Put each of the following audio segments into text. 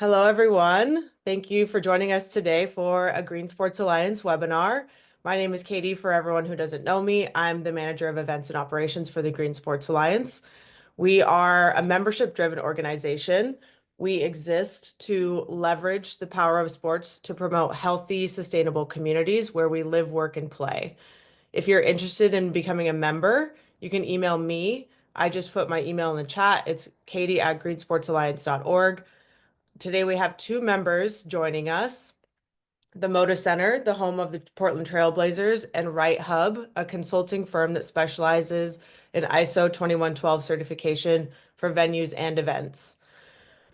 Hello, everyone. Thank you for joining us today for a Green Sports Alliance webinar. My name is Katie. For everyone who doesn't know me, I'm the manager of events and operations for the Green Sports Alliance. We are a membership-driven organization. We exist to leverage the power of sports to promote healthy, sustainable communities where we live, work, and play. If you're interested in becoming a member, you can email me. I just put my email in the chat. It's katie@greensportsalliance.org. Today we have two members joining us, the Moda Center, the home of the Portland Trailblazers, and Right Hub, a consulting firm that specializes in ISO 2112 certification for venues and events.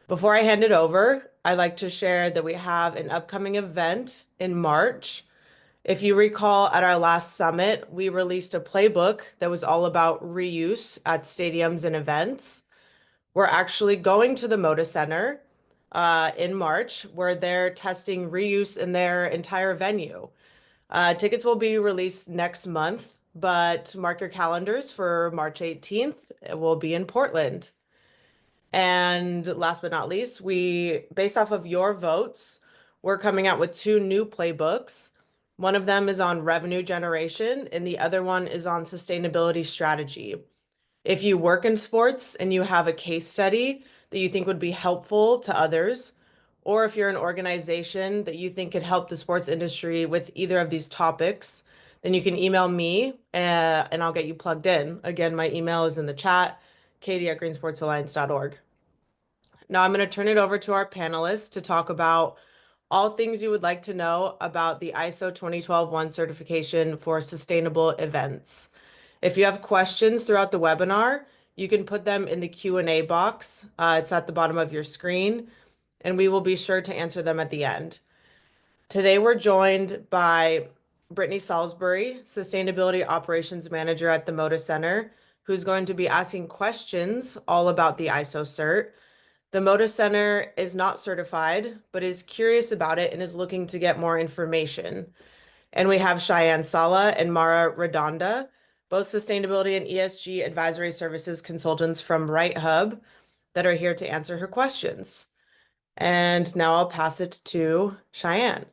Before I hand it over, I'd like to share that we have an upcoming event in March. If you recall, at our last summit, we released a playbook that was all about reuse at stadiums and events. We're actually going to the Moda Center in March, where they're testing reuse in their entire venue. Tickets will be released next month, but mark your calendars for March 18th. It will be in Portland. And last but not least, based off of your votes, we're coming out with two new playbooks. One of them is on revenue generation, and the other one is on sustainability strategy. If you work in sports and you have a case study that you think would be helpful to others, or if you're an organization that you think could help the sports industry with either of these topics, then you can email me and I'll get you plugged in. Again, my email is in the chat, katie@greensportsalliance.org. Now I'm going to turn it over to our panelists to talk about all things you would like to know about the ISO 2012-1 certification for sustainable events. If you have questions throughout the webinar, you can put them in the Q&A box. It's at the bottom of your screen, and we will be sure to answer them at the end. Today, we're joined by Brittany Salisbury, Sustainability Operations Manager at the Moda Center, who's going to be asking questions all about the ISO cert. The Moda Center is not certified, but is curious about it and is looking to get more information. And we have Cheyenne Sala and Mara Redonda, both sustainability and ESG advisory services consultants from Right Hub that are here to answer her questions. And now I'll pass it to Cheyenne.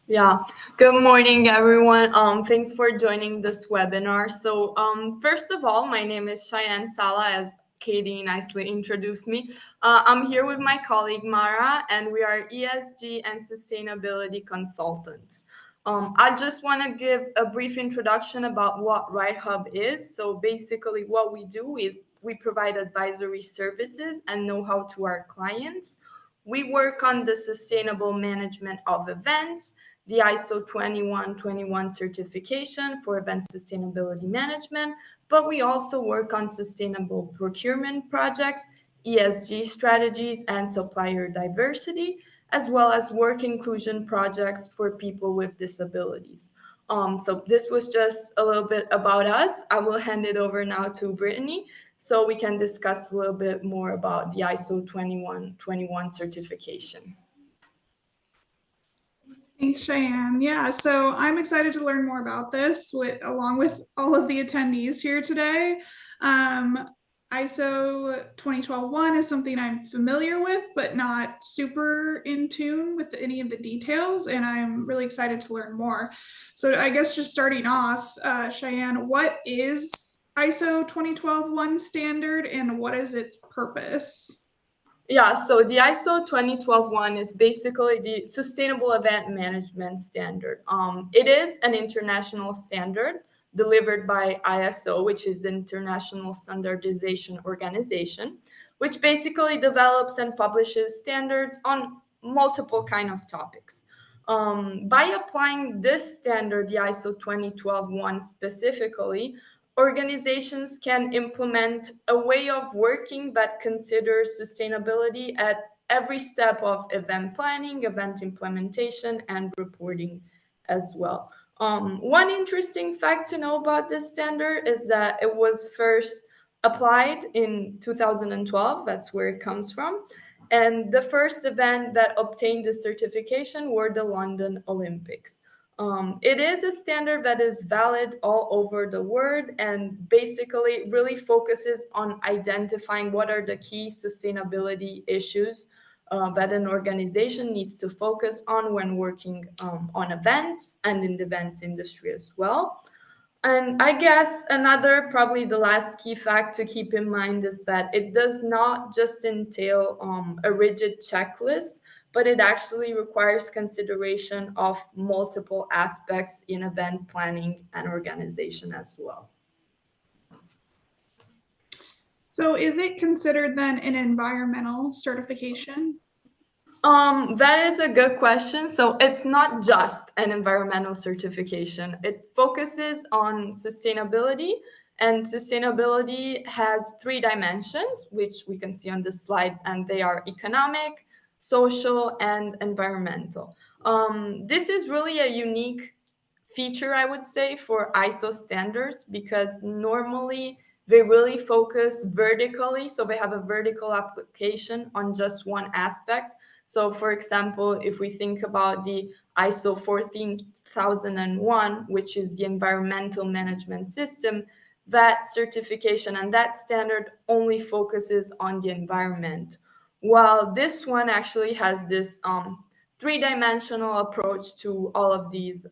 Yeah, good morning, everyone. Thanks for joining this webinar. So first of all, my name is Cheyenne Sala, as Katie nicely introduced me. I'm here with my colleague Mara, and we are ESG and sustainability consultants. I just want to give a brief introduction about what Right Hub is. So basically what we do is we provide advisory services and know-how to our clients. We work on the sustainable management of events, the ISO 2121 certification for event sustainability management, but we also work on sustainable procurement projects, ESG strategies, and supplier diversity, as well as work inclusion projects for people with disabilities. So this was just a little bit about us. I will hand it over now to Brittany so we can discuss a little bit more about the ISO 2121 certification. Thanks, Cheyenne. Yeah, so I'm excited to learn more about this along with all of the attendees here today. ISO 2012-1 is something I'm familiar with, but not super in tune with any of the details, and I'm really excited to learn more. So I guess just starting off, Cheyenne, what is ISO 2012-1 standard and what is its purpose? Yeah, so the ISO 2012-1 is basically the Sustainable Event Management Standard. It is an international standard delivered by ISO, which is the International Standardization Organization, which basically develops and publishes standards on multiple kind of topics. By applying this standard, the ISO 2012-1 specifically, organizations can implement a way of working that considers sustainability at every step of event planning, event implementation, and reporting as well. One interesting fact to know about this standard is that it was first applied in 2012. That's where it comes from. And the first event that obtained the certification were the London Olympics. It is a standard that is valid all over the world and basically really focuses on identifying what are the key sustainability issues that an organization needs to focus on when working on events and in the events industry as well. And I guess another, probably the last key fact to keep in mind is that it does not just entail a rigid checklist, but it actually requires consideration of multiple aspects in event planning and organization as well. So is it considered then an environmental certification? That is a good question. So it's not just an environmental certification. It focuses on sustainability, and sustainability has 3 dimensions, which we can see on this slide, and they are economic, social, and environmental. This is really a unique feature, I would say, for ISO standards, because normally they really focus vertically. So they have a vertical application on just one aspect. So for example, if we think about the ISO 14001, which is the environmental management system, that certification and that standard only focuses on the environment. While this one actually has this 3-dimensional approach to all of these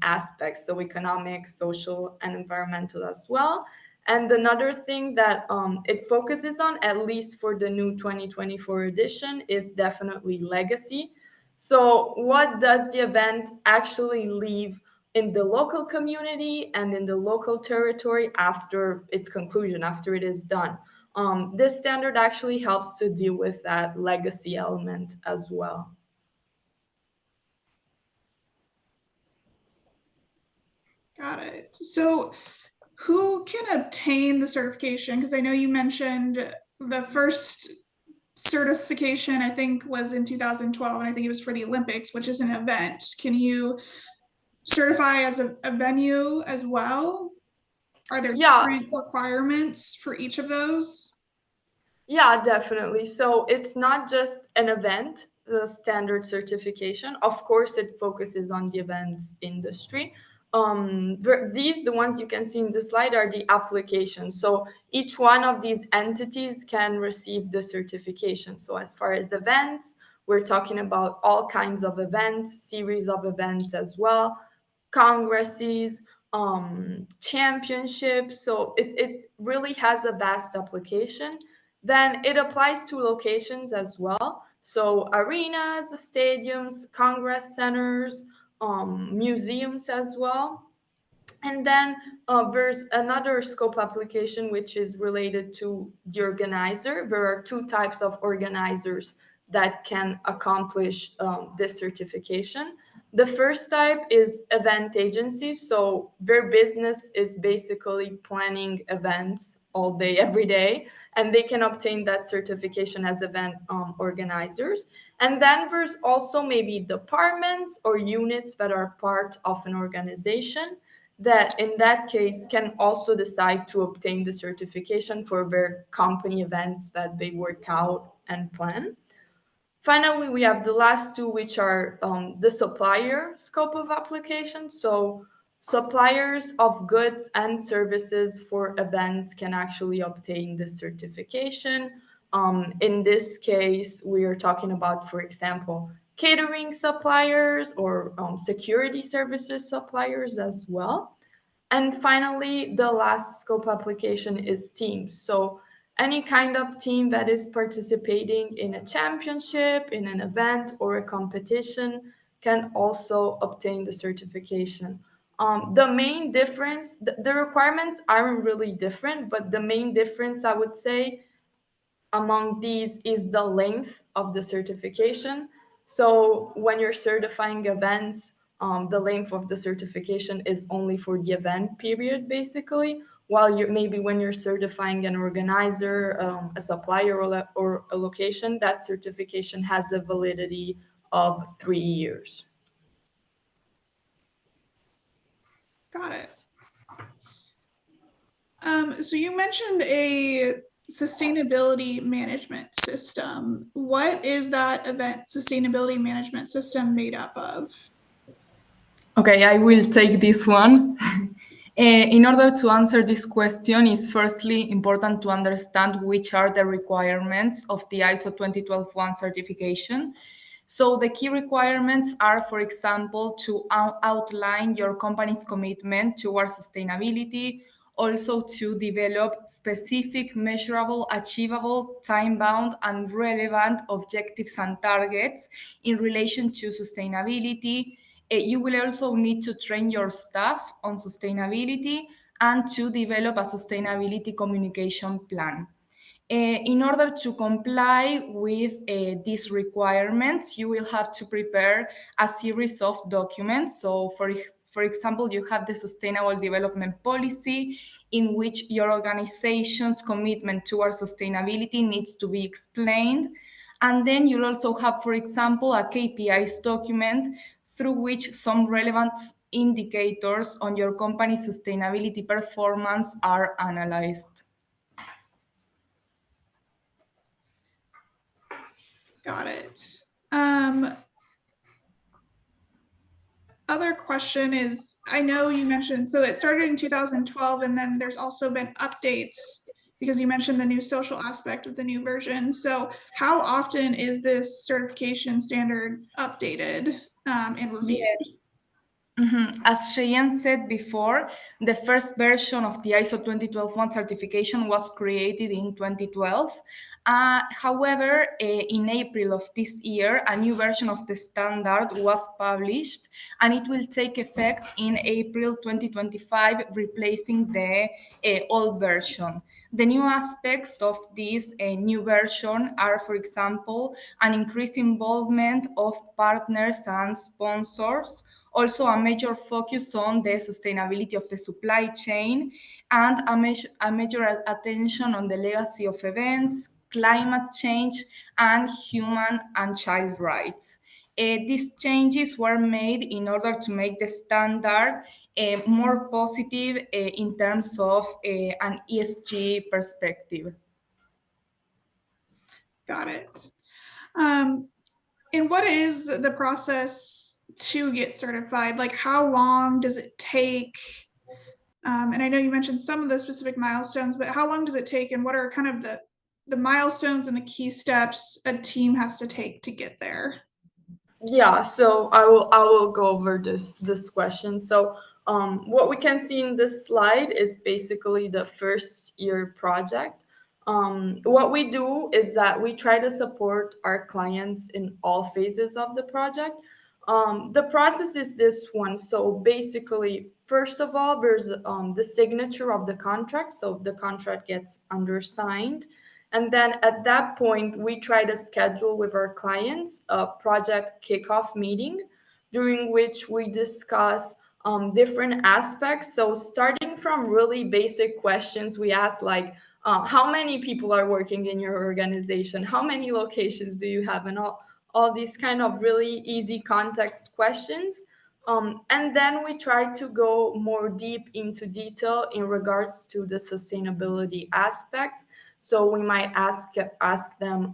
aspects, so economic, social, and environmental as well. And another thing that it focuses on, at least for the new 2024 edition, is definitely legacy. So what does the event actually leave in the local community and in the local territory after its conclusion, after it is done? This standard actually helps to deal with that legacy element as well. Got it. So who can obtain the certification? Because I know you mentioned the first certification, I think, was in 2012, and I think it was for the Olympics, which is an event. Can you certify as a venue as well? Are there different requirements for each of those? Yeah, definitely. So it's not just an event, the standard certification. Of course, it focuses on the events industry. The ones you can see in the slide are the applications. So each one of these entities can receive the certification. So as far as events, we're talking about all kinds of events, series of events as well, congresses, championships. So it really has a vast application. Then it applies to locations as well. So arenas, stadiums, congress centers, museums as well. And then there's another scope application which is related to the organizer. There are 2 types of organizers that can accomplish this certification. The first type is event agencies. So their business is basically planning events all day, every day, and they can obtain that certification as event organizers. And then there's also maybe departments or units that are part of an organization that in that case can also decide to obtain the certification for their company events that they work out and plan. Finally, we have the last 2, which are the supplier scope of application. So suppliers of goods and services for events can actually obtain this certification. In this case, we are talking about, for example, catering suppliers or security services suppliers as well. And finally, the last scope application is teams. So any kind of team that is participating in a championship, in an event, or a competition can also obtain the certification. The main difference, the requirements aren't really different, but the main difference, I would say, among these is the length of the certification. So when you're certifying events, the length of the certification is only for the event period, basically, while maybe when you're certifying an organizer, a supplier, or a location, that certification has a validity of 3 years. Got it. So you mentioned a sustainability management system. What is that event sustainability management system made up of? Okay, I will take this one. In order to answer this question, it's firstly important to understand which are the requirements of the ISO 20021 certification. So the key requirements are, for example, to outline your company's commitment towards sustainability, also to develop specific, measurable, achievable, time-bound, and relevant objectives and targets in relation to sustainability. You will also need to train your staff on sustainability and to develop a sustainability communication plan. In order to comply with these requirements, you will have to prepare a series of documents. So, for example, you have the Sustainable Development Policy, in which your organization's commitment towards sustainability needs to be explained. And then you'll also have, for example, a KPIs document through which some relevant indicators on your company's sustainability performance are analyzed. Got it. Other question is, I know you mentioned, so it started in 2012, and then there's also been updates because you mentioned the new social aspect of the new version. So how often is this certification standard updated and reviewed? As Cheyenne said before, the first version of the ISO 20021 certification was created in 2012. However, in April of this year, a new version of the standard was published, and it will take effect in April 2025, replacing the old version. The new aspects of this new version are, for example, an increased involvement of partners and sponsors, also a major focus on the sustainability of the supply chain, and a major attention on the legacy of events, climate change, and human and child rights. These changes were made in order to make the standard more positive in terms of an ESG perspective. Got it. And what is the process to get certified? Like, how long does it take? And I know you mentioned some of the specific milestones, but how long does it take, and what are kind of the milestones and the key steps a team has to take to get there? Yeah, so I will go over this question. So what we can see in this slide is basically the first year project. What we do is that we try to support our clients in all phases of the project. The process is this one. So basically, first of all, there's the signature of the contract. So the contract gets undersigned. And then at that point, we try to schedule with our clients a project kickoff meeting during which we discuss different aspects. So starting from really basic questions, we ask like, how many people are working in your organization? How many locations do you have? And all these kind of really easy context questions. And then we try to go more deep into detail in regards to the sustainability aspects. So we might ask them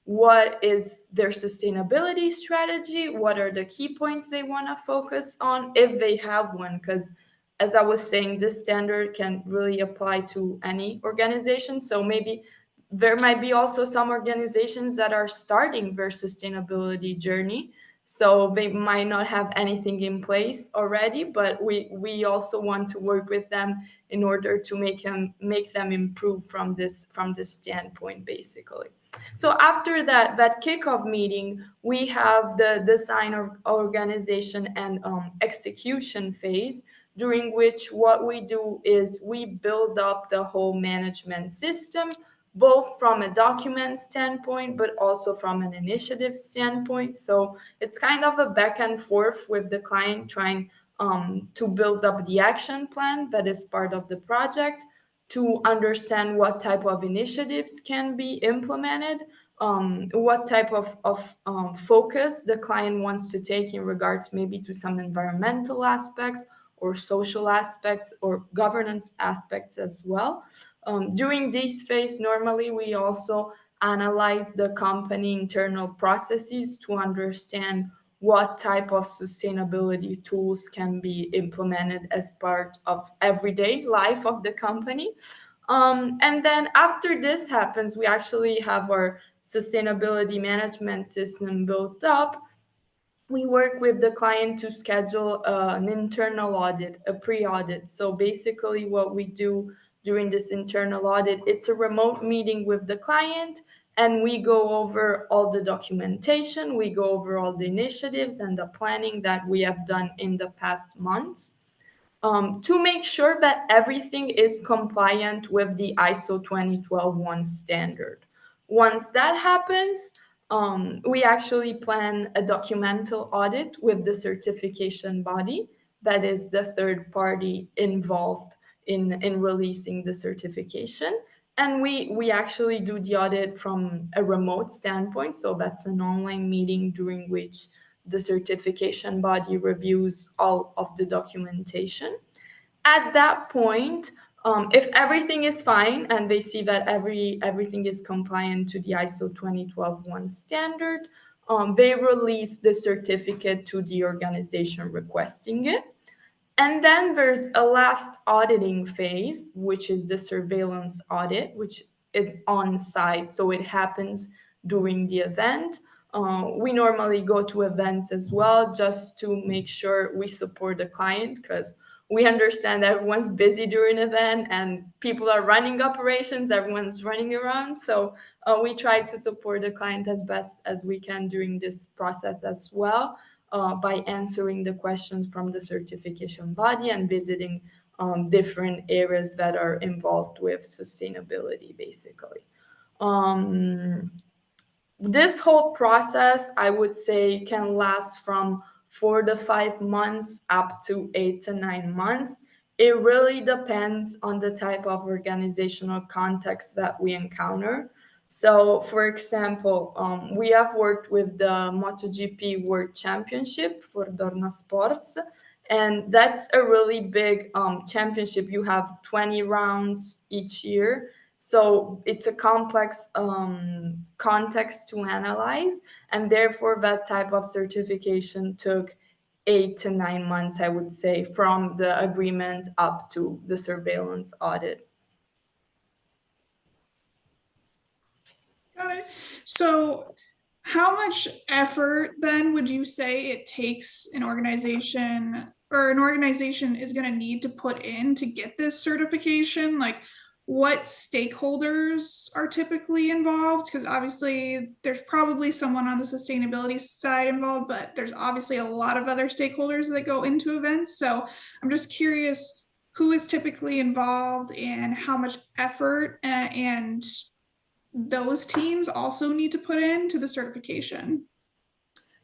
what is their sustainability strategy, what are the key points they want to focus on if they have one, because as I was saying, this standard can really apply to any organization. So maybe there might be also some organizations that are starting their sustainability journey. So they might not have anything in place already, but we also want to work with them in order to make them improve from this standpoint, basically. So after that kickoff meeting, we have the design organization and execution phase, during which what we do is we build up the whole management system, both from a document standpoint, but also from an initiative standpoint. So it's kind of a back and forth with the client trying to build up the action plan that is part of the project, to understand what type of initiatives can be implemented, what type of focus the client wants to take in regards maybe to some environmental aspects or social aspects or governance aspects as well. During this phase, normally we also analyze the company internal processes to understand what type of sustainability tools can be implemented as part of everyday life of the company. And then after this happens, we actually have our sustainability management system built up. We work with the client to schedule an internal audit, a pre-audit. So basically what we do during this internal audit, it's a remote meeting with the client, and we go over all the documentation, we go over all the initiatives and the planning that we have done in the past months, to make sure that everything is compliant with the ISO 20121 standard. Once that happens, we actually plan a documental audit with the certification body, that is the third party involved in releasing the certification. And we actually do the audit from a remote standpoint. So that's an online meeting during which the certification body reviews all of the documentation. At that point, if everything is fine and they see that everything is compliant to the ISO 20121 standard, they release the certificate to the organization requesting it. And then there's a last auditing phase, which is the surveillance audit, which is on site. So it happens during the event. We normally go to events as well, just to make sure we support the client, because we understand everyone's busy during an event and people are running operations, everyone's running around. So we try to support the client as best as we can during this process as well, by answering the questions from the certification body and visiting different areas that are involved with sustainability, basically. This whole process, I would say, can last from 4 to 5 months up to 8 to 9 months. It really depends on the type of organizational context that we encounter. So, for example, we have worked with the MotoGP World Championship for Dorna Sports, and that's a really big championship. You have 20 rounds each year. So it's a complex context to analyze, and therefore that type of certification took 8 to 9 months, I would say, from the agreement up to the surveillance audit. Got it. So, how much effort then would you say it takes an organization is going to need to put in to get this certification? Like, what stakeholders are typically involved? Because obviously, there's probably someone on the sustainability side involved, but there's obviously a lot of other stakeholders that go into events. So, I'm just curious who is typically involved and how much effort and those teams also need to put into the certification.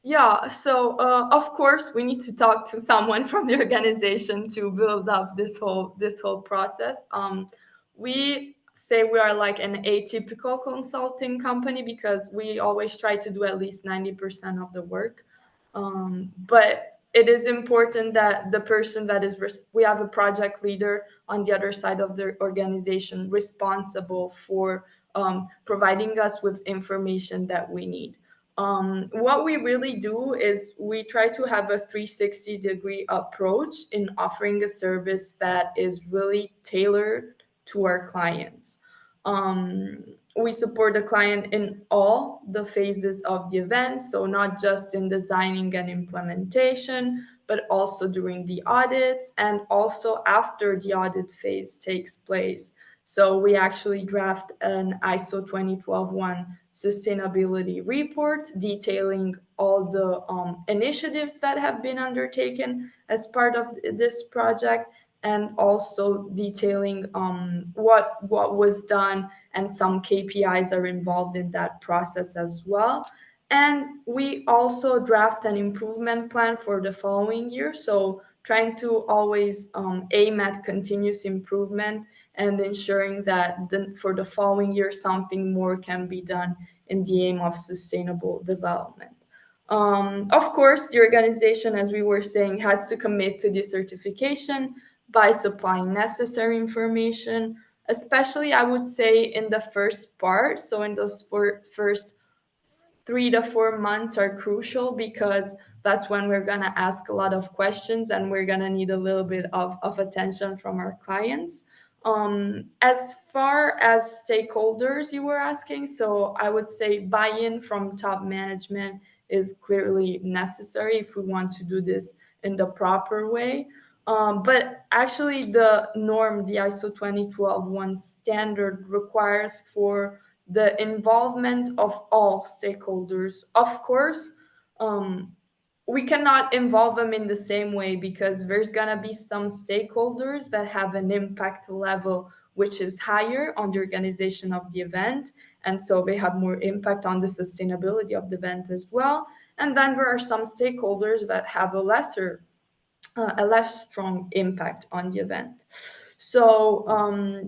Yeah, so of course we need to talk to someone from the organization to build up this whole process. We say we are like an atypical consulting company because we always try to do at least 90% of the work. But it is important that the person that is we have a project leader on the other side of the organization responsible for providing us with information that we need. What we really do is we try to have a 360-degree approach in offering a service that is really tailored to our clients. We support the client in all the phases of the event, so not just in designing and implementation, but also during the audits and also after the audit phase takes place. So we actually draft an ISO 20121 sustainability report detailing all the initiatives that have been undertaken as part of this project, and also detailing what was done, and some KPIs are involved in that process as well. And we also draft an improvement plan for the following year. So trying to always aim at continuous improvement and ensuring that for the following year, something more can be done in the aim of sustainable development. Of course, the organization, as we were saying, has to commit to the certification by supplying necessary information, especially I would say in the first part. So in those first 3 to 4 months are crucial because that's when we're going to ask a lot of questions and we're going to need a little bit of attention from our clients. As far as stakeholders you were asking, so I would say buy-in from top management is clearly necessary if we want to do this in the proper way. But actually the norm, the ISO 2012 standard requires for the involvement of all stakeholders. Of course, we cannot involve them in the same way because there's going to be some stakeholders that have an impact level which is higher on the organization of the event, and so they have more impact on the sustainability of the event as well. And then there are some stakeholders that have a less strong impact on the event. So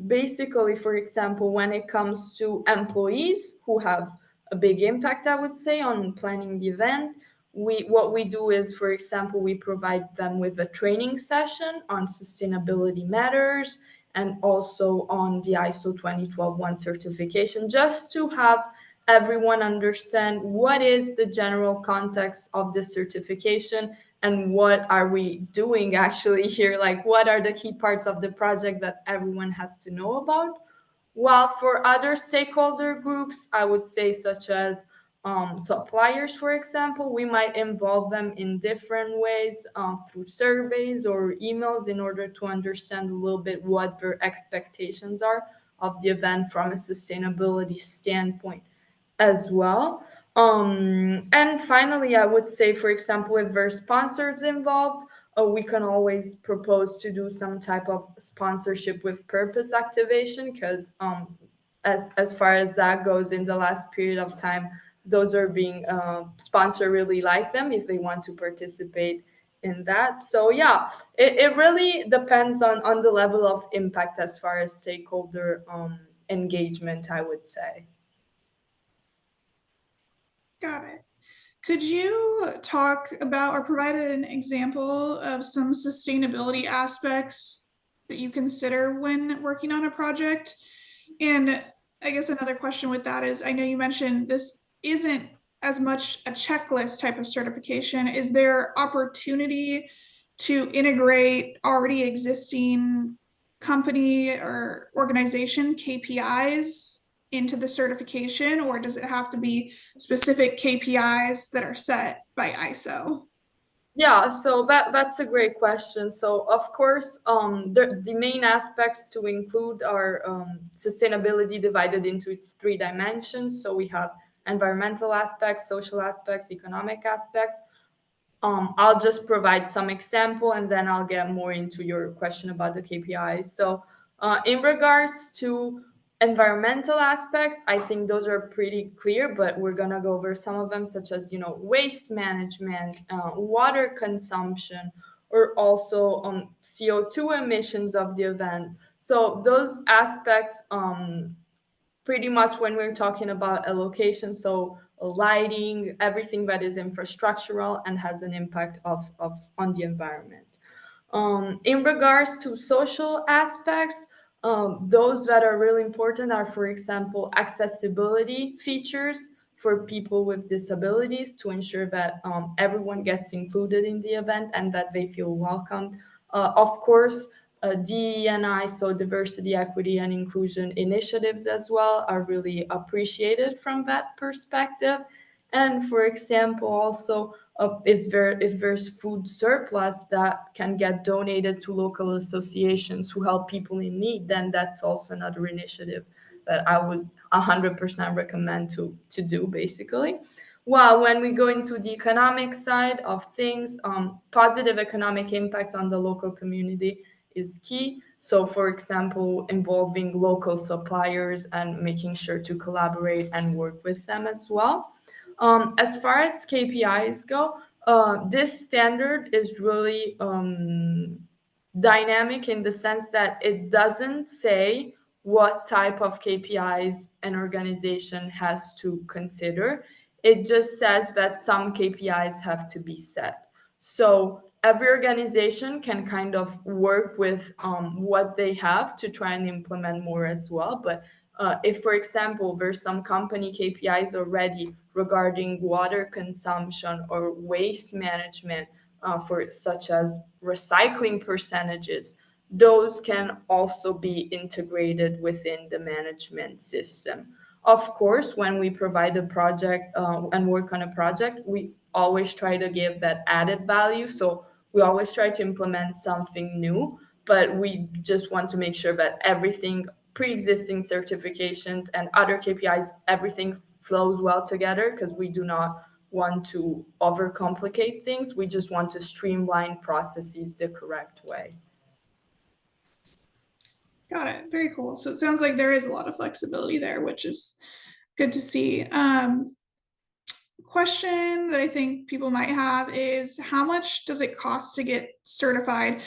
basically, for example, when it comes to employees who have a big impact, I would say, on planning the event, what we do is, for example, we provide them with a training session on sustainability matters and also on the ISO 2012 certification, just to have everyone understand what is the general context of the certification and what are we doing actually here, like what are the key parts of the project that everyone has to know about. While for other stakeholder groups, I would say such as suppliers, for example, we might involve them in different ways through surveys or emails in order to understand a little bit what their expectations are of the event from a sustainability standpoint as well. And finally, I would say, for example, if there are sponsors involved, we can always propose to do some type of sponsorship with purpose activation because as far as that goes, in the last period of time, those are being sponsor really like them if they want to participate in that. So yeah, it really depends on the level of impact as far as stakeholder engagement, I would say. Got it. Could you talk about or provide an example of some sustainability aspects that you consider when working on a project? And I guess another question with that is, I know you mentioned this isn't as much a checklist type of certification. Is there opportunity to integrate already existing company or organization KPIs into the certification, or does it have to be specific KPIs that are set by ISO? Yeah, so that's a great question. So of course, the main aspects to include are sustainability divided into its 3 dimensions. So we have environmental aspects, social aspects, economic aspects. I'll just provide some example and then I'll get more into your question about the KPIs. So in regards to environmental aspects, I think those are pretty clear, but we're gonna go over some of them, such as, waste management, water consumption, or also CO2 emissions of the event. So those aspects, pretty much when we're talking about a location, so lighting, everything that is infrastructural and has an impact on the environment. In regards to social aspects, those that are really important are, for example, accessibility features for people with disabilities to ensure that everyone gets included in the event and that they feel welcomed. Of course, DE&I, so diversity, equity, and inclusion initiatives as well, are really appreciated from that perspective. And for example, also, if there's food surplus that can get donated to local associations who help people in need, then that's also another initiative that I would 100% recommend to do, basically. While when we go into the economic side of things, positive economic impact on the local community is key. So, for example, involving local suppliers and making sure to collaborate and work with them as well. As far as KPIs go, this standard is really dynamic in the sense that it doesn't say what type of KPIs an organization has to consider. It just says that some KPIs have to be set. So every organization can kind of work with what they have to try and implement more as well. But if, for example, there's some company KPIs already regarding water consumption or waste management, for such as recycling percentages, those can also be integrated within the management system. Of course, when we provide a project and work on a project, we always try to give that added value. So we always try to implement something new, but we just want to make sure that everything, pre-existing certifications and other KPIs, everything flows well together, because we do not want to overcomplicate things. We just want to streamline processes the correct way. Got it. Very cool. So it sounds like there is a lot of flexibility there, which is good to see. Question that I think people might have is, how much does it cost to get certified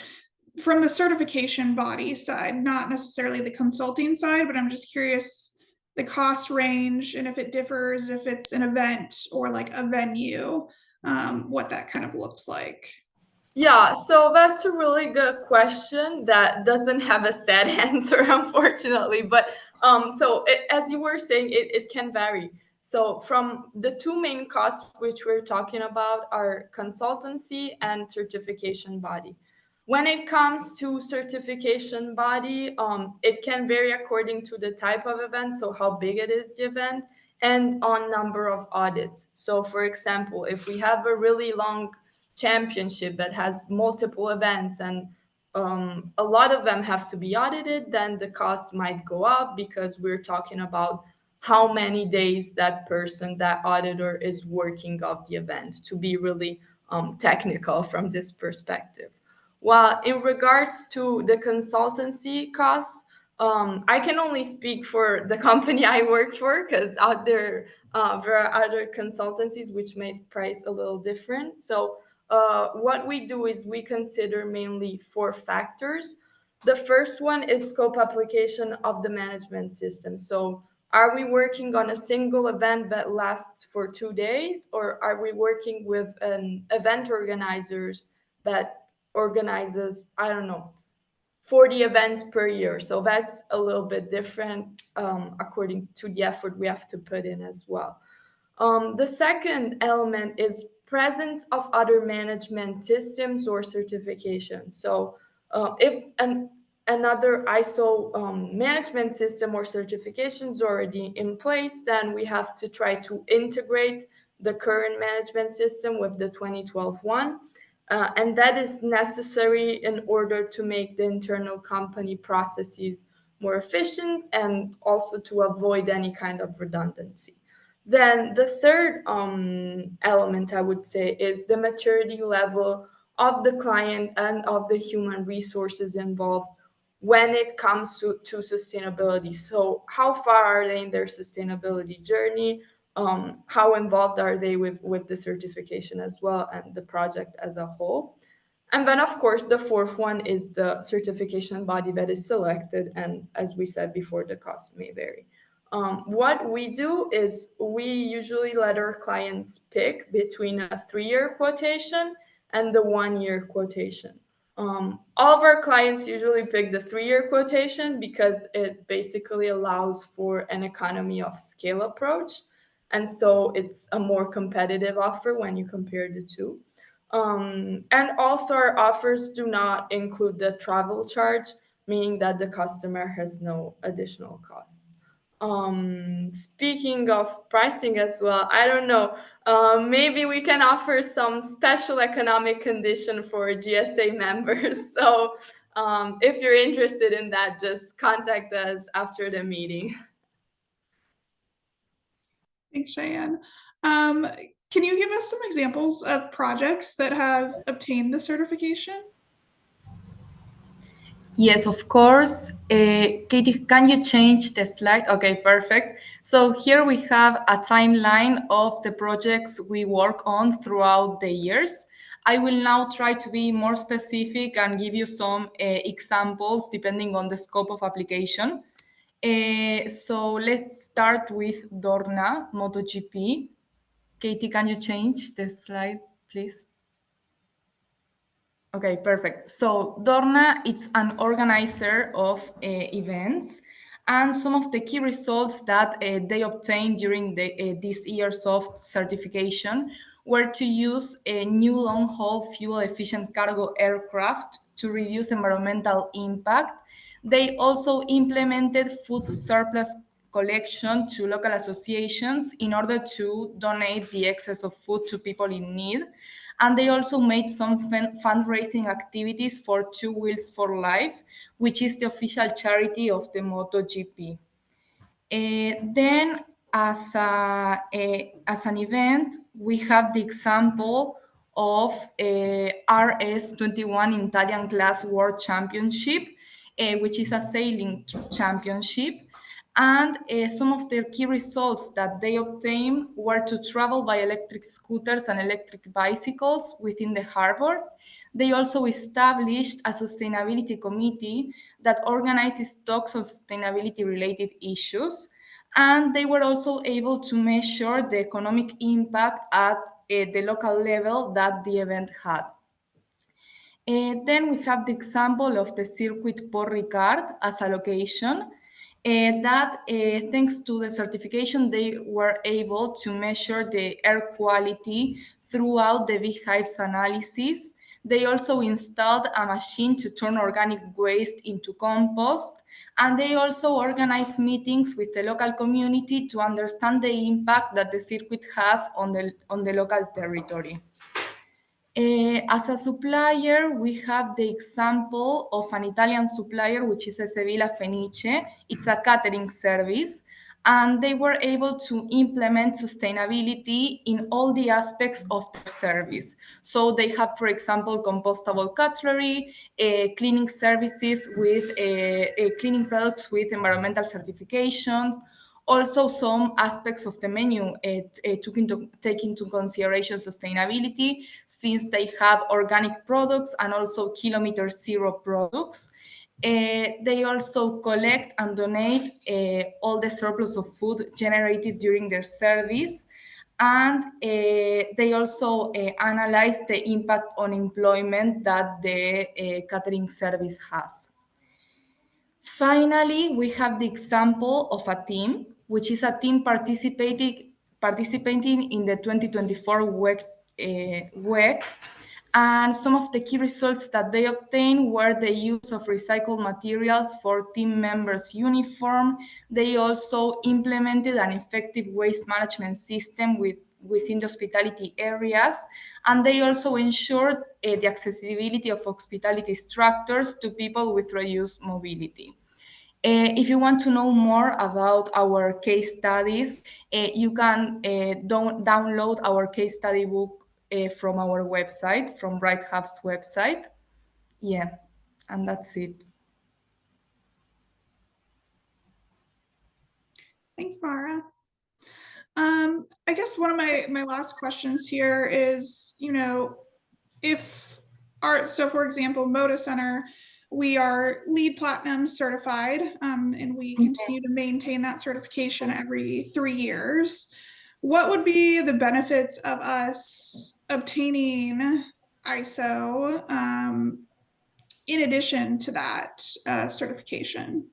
from the certification body side, not necessarily the consulting side, but I'm just curious the cost range, and if it differs, if it's an event or like a venue, what that kind of looks like. Yeah, so that's a really good question that doesn't have a set answer, unfortunately. But as you were saying, it can vary. So from the two main costs which we're talking about are consultancy and certification body. When it comes to certification body, it can vary according to the type of event, so how big it is, the event, and on number of audits. So for example, if we have a really long championship that has multiple events and a lot of them have to be audited, then the cost might go up, because we're talking about how many days that person, that auditor, is working of the event, to be really technical from this perspective. While in regards to the consultancy costs, I can only speak for the company I work for, because out there are other consultancies which may price a little different. So what we do is we consider mainly 4 factors. The first one is scope application of the management system. So are we working on a single event that lasts for 2 days, or are we working with an event organizers that organizes, I don't know, 40 events per year? So that's a little bit different according to the effort we have to put in as well. The second element is presence of other management systems or certification. So if another ISO management system or certification is already in place, then we have to try to integrate the current management system with the 2012 one. And that is necessary in order to make the internal company processes more efficient, and also to avoid any kind of redundancy. Then the third element, I would say, is the maturity level of the client and of the human resources involved when it comes to sustainability. So how far are they in their sustainability journey? How involved are they with the certification as well, and the project as a whole? And then, of course, the fourth one is the certification body that is selected. And as we said before, the cost may vary. What we do is we usually let our clients pick between a 3-year quotation and the 1-year quotation. All of our clients usually pick the 3-year quotation because it basically allows for an economy of scale approach. And so it's a more competitive offer when you compare the two. And also our offers do not include the travel charge, meaning that the customer has no additional costs. Speaking of pricing as well, I don't know, maybe we can offer some special economic condition for GSA members. So if you're interested in that, just contact us after the meeting. Thanks, Cheyenne. Can you give us some examples of projects that have obtained the certification? Yes, of course. Katie, can you change the slide? Okay, perfect. So here we have a timeline of the projects we work on throughout the years. I will now try to be more specific and give you some examples depending on the scope of application. So let's start with Dorna, MotoGP. Katie, can you change the slide, please? Okay, perfect. So Dorna, it's an organizer of events, And some of the key results that they obtained during these years of certification were to use a new long-haul fuel-efficient cargo aircraft to reduce environmental impact. They also implemented food surplus collection to local associations in order to donate the excess of food to people in need. And they also made some fundraising activities for Two Wheels for Life, which is the official charity of the MotoGP. Then, as an event, we have the example of RS21 Italian Class World Championship, which is a sailing championship. And some of the key results that they obtained were to travel by electric scooters and electric bicycles within the harbor. They also established a sustainability committee that organizes talks on sustainability-related issues. And they were also able to measure the economic impact at the local level that the event had. Then we have the example of the circuit Port Ricard as a location. Thanks to the certification, they were able to measure the air quality throughout the beehives analysis. They also installed a machine to turn organic waste into compost, and they also organized meetings with the local community to understand the impact that the circuit has on the local territory. As a supplier, we have the example of an Italian supplier, which is Sevilla Fenice. It's a catering service, and they were able to implement sustainability in all the aspects of their service. So they have, for example, compostable cutlery, cleaning services with cleaning products with environmental certifications. Also, some aspects of the menu take into consideration sustainability, since they have organic products and also kilometer zero products. They also collect and donate all the surplus of food generated during their service. And they also analyze the impact on employment that the catering service has. Finally, we have the example of a team, which is a team participating in the 2024 WEC. And some of the key results that they obtained were the use of recycled materials for team members' uniform. They also implemented an effective waste management system within the hospitality areas, and they also ensured the accessibility of hospitality structures to people with reduced mobility. If you want to know more about our case studies, you can download our case study book from our website, from Right Hub's website. Yeah, and that's it. Thanks, Mara. I guess one of my last questions here is, so for example, Moda Center, we are LEED Platinum certified, and we continue to maintain that certification every 3 years. What would be the benefits of us obtaining ISO in addition to that certification?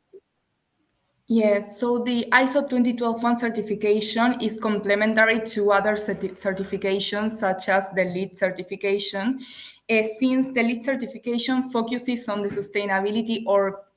Yes, so the ISO 20121 certification is complementary to other certifications, such as the LEED certification, since the LEED certification focuses on the sustainability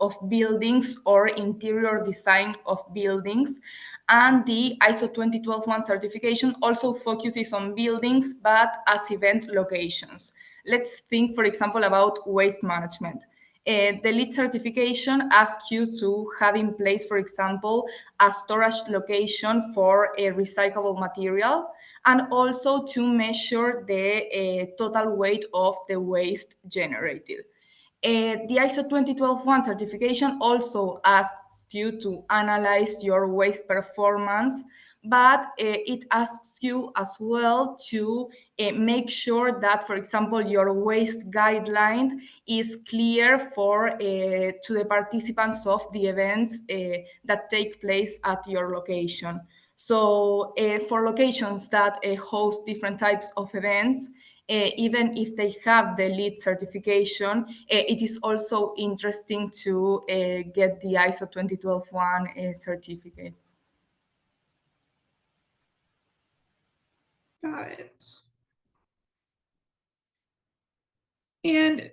of buildings or interior design of buildings, and the ISO 20121 certification also focuses on buildings, but as event locations. Let's think, for example, about waste management. The LEED certification asks you to have in place, for example, a storage location for a recyclable material, and also to measure the total weight of the waste generated. The ISO 20121 certification also asks you to analyze your waste performance, but it asks you as well to make sure that, for example, your waste guideline is clear to the participants of the events that take place at your location. So for locations that host different types of events, even if they have the LEED certification, it is also interesting to get the ISO 20121 certificate. Got it. And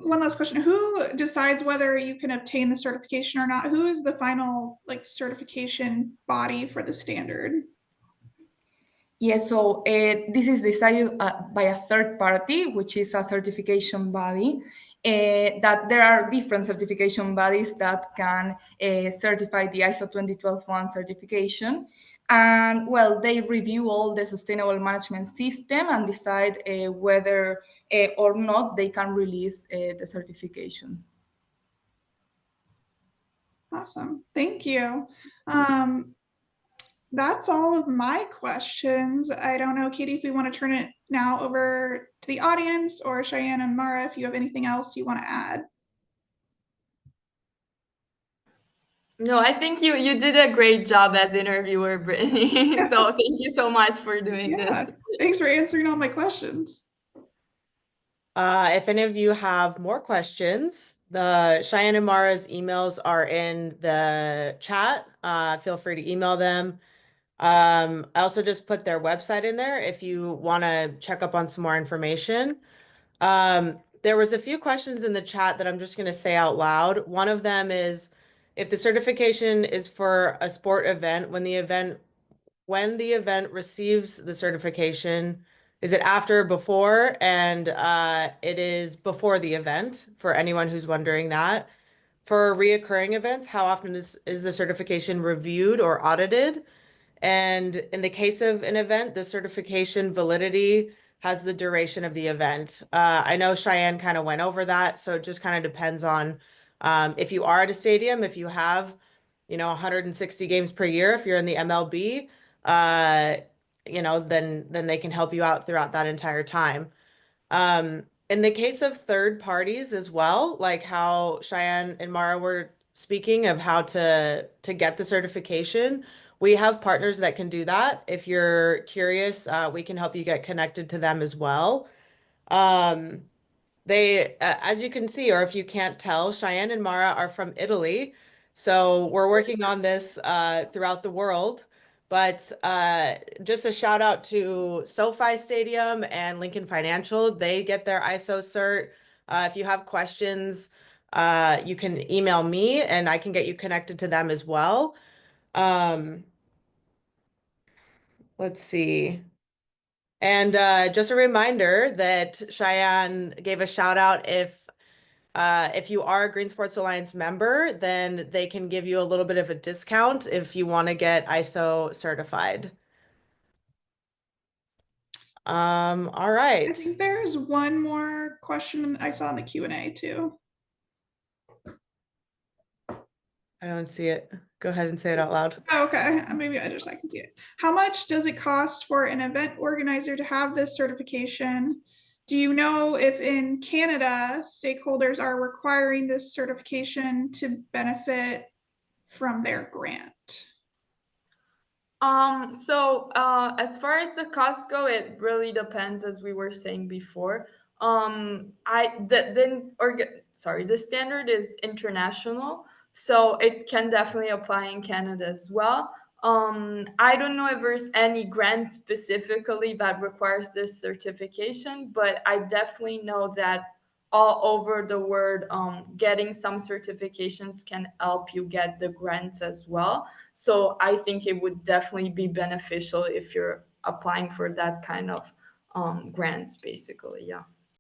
one last question, who decides whether you can obtain the certification or not? Who is the final like certification body for the standard? Yes, so this is decided by a third party, which is a certification body. That there are different certification bodies that can certify the ISO 20121 certification. And well, they review all the sustainable management system and decide whether or not they can release the certification. Awesome, thank you. That's all of my questions. I don't know, Katie, if we want to turn it now over to the audience, or Cheyenne and Mara, if you have anything else you want to add. No, I think you did a great job as interviewer, Brittany. So thank you so much for doing Yeah, this. thanks for answering all my questions. If any of you have more questions, the Cheyenne and Mara's emails are in the chat. Feel free to email them. I also just put their website in there if you want to check up on some more information. There was a few questions in the chat that I'm just going to say out loud. One of them is, if the certification is for a sport event, when the event receives the certification, is it after or before? And it is before the event, for anyone who's wondering that. For reoccurring events, how often is the certification reviewed or audited? And in the case of an event, the certification validity has the duration of the event. I know Cheyenne kind of went over that, so it just kind of depends on if you are at a stadium, if you have, 160 games per year, if you're in the MLB, then they can help you out throughout that entire time. In the case of third parties as well, like how Cheyenne and Mara were speaking of how to get the certification, we have partners that can do that. If you're curious, we can help you get connected to them as well. They, as you can see, or if you can't tell, Cheyenne and Mara are from Italy. So we're working on this throughout the world. But just a shout out to SoFi Stadium and Lincoln Financial. They get their ISO cert. If you have questions, you can email me and I can get you connected to them as well. Let's see. And just a reminder that Cheyenne gave a shout out if you are a Green Sports Alliance member, then they can give you a little bit of a discount if you want to get ISO certified. All I right. think there's one more question I saw in the Q&A too. I don't see it. Go ahead and say it out loud. Oh, okay, maybe I can see it. How much does it cost for an event organizer to have this certification? Do you know if in Canada, stakeholders are requiring this certification to benefit from their grant? As far as the costs go, it really depends, as we were saying before. The standard is international, so it can definitely apply in Canada as well. I don't know if there's any grant specifically that requires this certification, but I definitely know that all over the world, getting some certifications can help you get the grants as well. So I think it would definitely be beneficial if you're applying for that kind of grants, basically. Yeah.